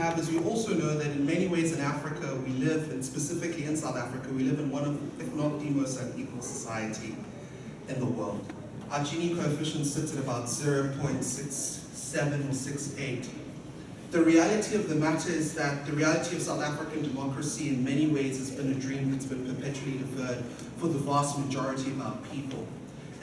have is we also know that in many ways in Africa we live, and specifically in South Africa, we live in one of, if not the most unequal society in the world. Our Gini coefficient sits at about 0.67 or 68. The reality of the matter is that the reality of South African democracy in many ways has been a dream that's been perpetually deferred for the vast majority of our people.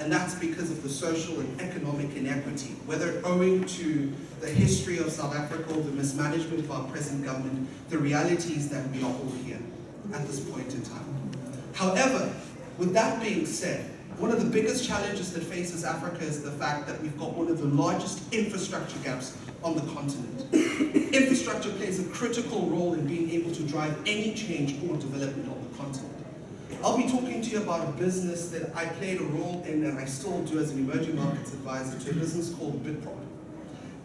And that's because of the social and economic inequity, whether owing to the history of South Africa or the mismanagement of our present government. The reality is that we are all here at this point in time. However, with that being said, one of the biggest challenges that faces Africa is the fact that we've got one of the largest infrastructure gaps on the continent. Infrastructure plays a critical role in being able to drive any change or development on the continent. I'll be talking to you about a business that I played a role in, and I still do as an emerging markets advisor, to a business called Bitprop.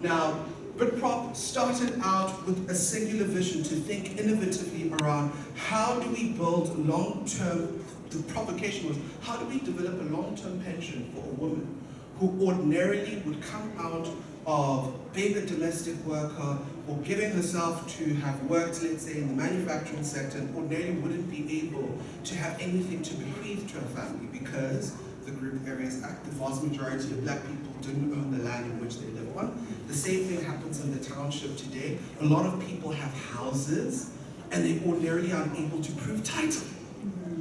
Now, Bitprop started out with a singular vision to think innovatively around how do we build long-term, the provocation was, how do we develop a long-term pension for a woman who ordinarily would come out of being a domestic worker or giving herself to have worked, let's say, in the manufacturing sector, and ordinarily wouldn't be able to have anything to bequeath to her family because the Group Areas Act, the vast majority of black people didn't own the land in which they live on. The same thing happens in the township today. A lot of people have houses and they ordinarily aren't able to prove title.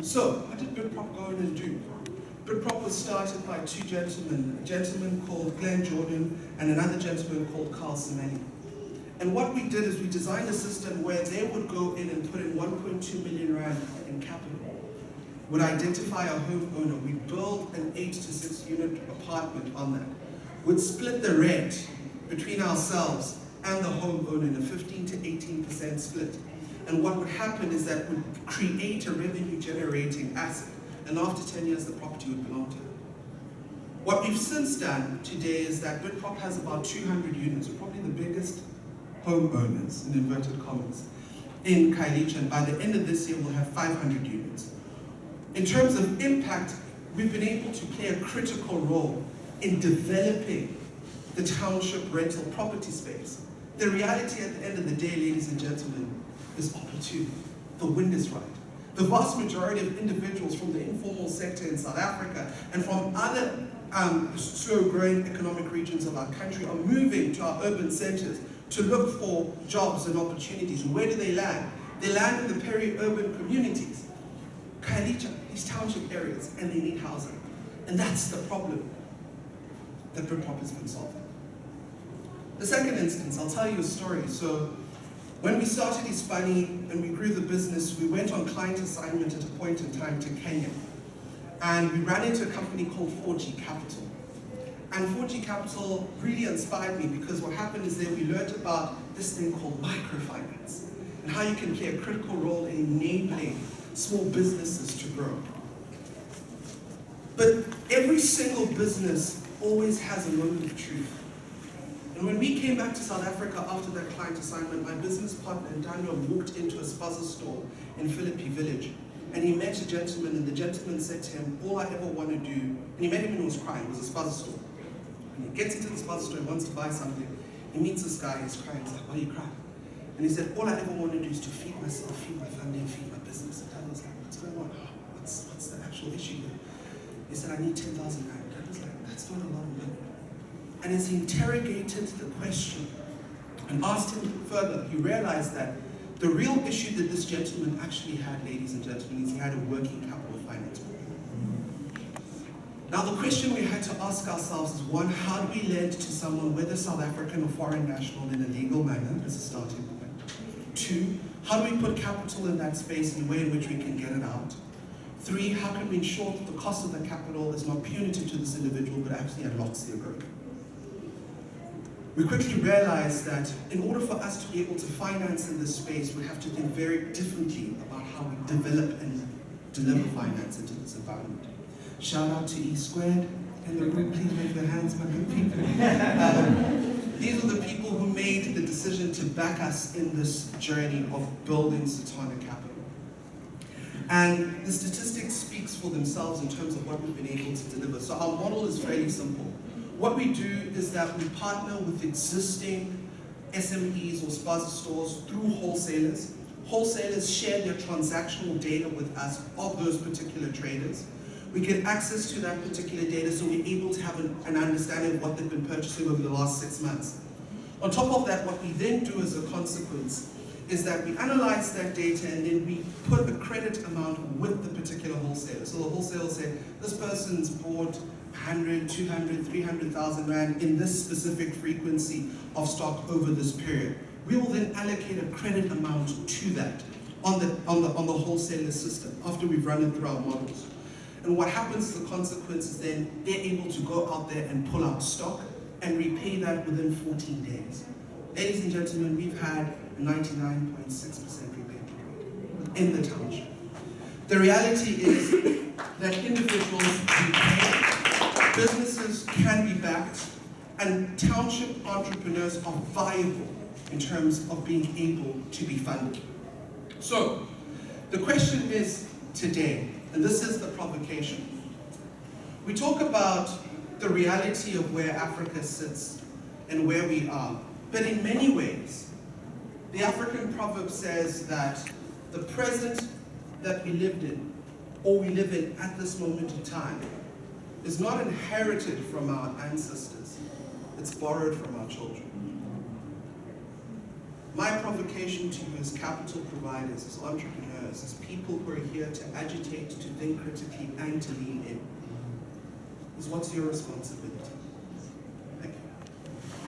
So, what did Bitprop go in and do? Bitprop was started by two gentlemen, a gentleman called Glenn Jordan and another gentleman called Carl Semeli. And what we did is we designed a system where they would go in and put in 1.2 million rand in capital, would identify a homeowner, we'd build an 8 to 6 unit apartment on that, would split the rent between ourselves and the homeowner in a 15 to 18% split. And what would happen is that would create a revenue generating asset. And after 10 years, the property would belong to them. What we've since done today is that Bitprop has about 200 units, we're probably the biggest homeowners, in inverted commas, in Khayelitsha, and by the end of this year, we'll have 500 units. In terms of impact, we've been able to play a critical role in developing the township rental property space. The reality at the end of the day, ladies and gentlemen, is opportunity. The wind is right. The vast majority of individuals from the informal sector in South Africa and from other slow-growing economic regions of our country are moving to our urban centers to look for jobs and opportunities. And where do they land? They land in the peri-urban communities, Khayelitsha, these township areas, and they need housing. And that's the problem that Bitprop has been solving. The second instance, I'll tell you a story. So, when we started Hispani and we grew the business, we went on client assignment at a point in time to Kenya. And we ran into a company called 4G Capital. And 4G Capital really inspired me because what happened is that we learned about this thing called microfinance and how you can play a critical role in enabling small businesses to grow. But every single business always has a moment of truth. And when we came back to South Africa after that client assignment, my business partner in Daniel walked into a spaza store in Philippi Village, and he met a gentleman, and the gentleman said to him, all I ever want to do, and he met him and he was crying, it was a spaza store. And he gets into the spaza store, he wants to buy something, he meets this guy, he's crying, he's like, why are you crying? And he said, all I ever want to do is to feed myself, feed my family, and feed my business. And Daniel was like, what's going on? What's the actual issue here? He said, I need 10,000 rand. Daniel was like, that's not a lot of money. And as he interrogated the question and asked him further, he realized that the real issue that this gentleman actually had, ladies and gentlemen, is he had a working capital finance problem. Now the question we had to ask ourselves is, one, how do we lend to someone, whether South African or foreign national, in a legal manner as a starting point? Two, how do we put capital in that space in a way in which we can get it out? Three, how can we ensure that the cost of the capital is not punitive to this individual but actually unlocks their growth? We quickly realized that in order for us to be able to finance in this space, we have to think very differently about how we develop and deliver finance into this environment. Shout out to E Squared in the room, please wave your hands, my good people. These are the people who made the decision to back us in this journey of building Satana Capital. And the statistics speaks for themselves in terms of what we've been able to deliver. So our model is fairly simple. What we do is that we partner with existing SMEs or spaza stores through wholesalers. Wholesalers share their transactional data with us of those particular traders. We get access to that particular data, so we're able to have an understanding of what they've been purchasing over the last 6 months. On top of that, what we then do as a consequence is that we analyze that data and then we put a credit amount with the particular wholesaler. So the wholesaler will say, this person's bought 100, 200, 300,000 Rand in this specific frequency of stock over this period. We will then allocate a credit amount to that on the wholesaler system after we've run it through our models. And what happens as a consequence is then they're able to go out there and pull out stock and repay that within 14 days. Ladies and gentlemen, we've had a 99.6% repayment rate in the township. The reality is that individuals repay, businesses can be backed, and township entrepreneurs are viable in terms of being able to be funded. So, the question is today, and this is the provocation. We talk about the reality of where Africa sits and where we are, but in many ways, the African proverb says that the present that we lived in, or we live in at this moment in time, is not inherited from our ancestors, it's borrowed from our children. My provocation to you as capital providers, as entrepreneurs, as people who are here to agitate, to think critically, and to lean in, is what's your responsibility?